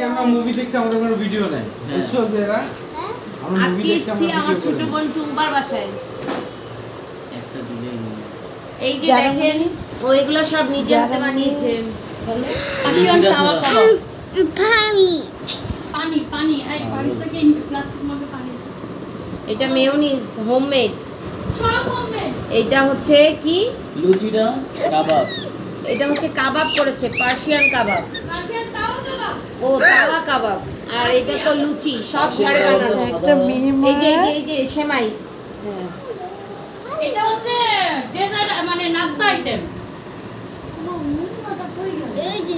আমরা মুভি দেখছি আমাদের কোনো ভিডিও নাই বুঝছো যে এরা আমরা মুভি দেখছি আমরা আমার ছোট বোন টুম্বার বাসায় একটা দিলে এই যে দেখেন ও এগুলো সব নিজে হাতে বানিয়েছে পাশিয়ান খাওয়া খাওয়া পানি পানি এই পানি থেকে প্লাস্টিক মধ্যে পানি এটা মেয়োনিজ হোমমেড সব হোমমেড এটা হচ্ছে কি লুচিটা কাবাব এটা হচ্ছে কাবাব করেছে পার্সিয়ান কাবাব ও তাওয়া কাবাব আর এটা তো লুচি সব ঘরে বানানো একটা মেহমান এই যে সেমাই এটা হচ্ছে ডেজার্ট মানে নাস্তা আইটেম এই যে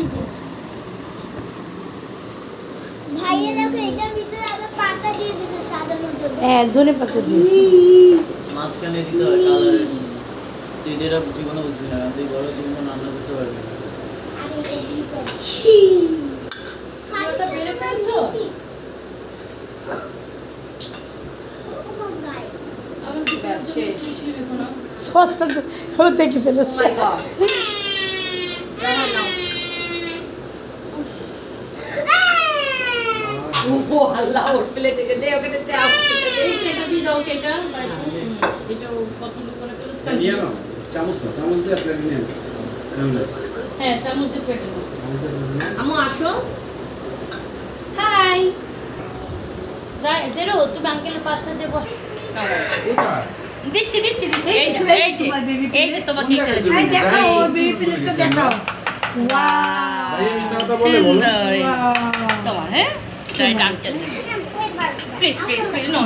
ভাইয়া দেখো এটার ভিতরে আবার পাতা দিয়ে দিয়েছে সাজানোর জন্য হ্যাঁ ধনে পাতা দিয়েছি মাঝখানে দিতে হয় কালার তুই যেটা জীবনে বুঝবি না তুই বড় জীবনে রান্না করতে পারবি না আরে এটা দিয়েছে আচ্ছা বেরে ফেলছো আমার কি শেষ সসটা হলো দেখে ফেলেছে মাই গড রাহা নাও ও আল্লাহ ওর প্লেটে দে ওকে দে এটা দিয়ে দাও কেটা এটা পছন্দ করে ফেলেছে নিয়ে নাও চামচ দিয়ে প্লেট নিয়ে নাও হ্যাঁ চামচ দিয়ে প্লেটে নাও আমু আসো হাই যাই জেরো তুমি আঙ্কেলের পাশটা যে বস দিচ্ছি এই যে তোমাকে এই দেখো ওর বেবি প্লেটটা দেখো ওয়াও ভাই মিথ্যা কথা বলে বলো তোমার হ্যাঁ তাই ডাকতে প্লিজ নো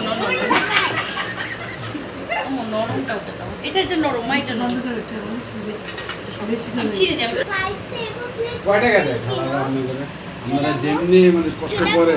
নরমটা ওটা দাও এটা নরম এটা নরম আমি ছিঁড়ে দেব কয় টাকা দেয় খাবার আপনি করে আমরা যেমনি মানে কষ্ট করে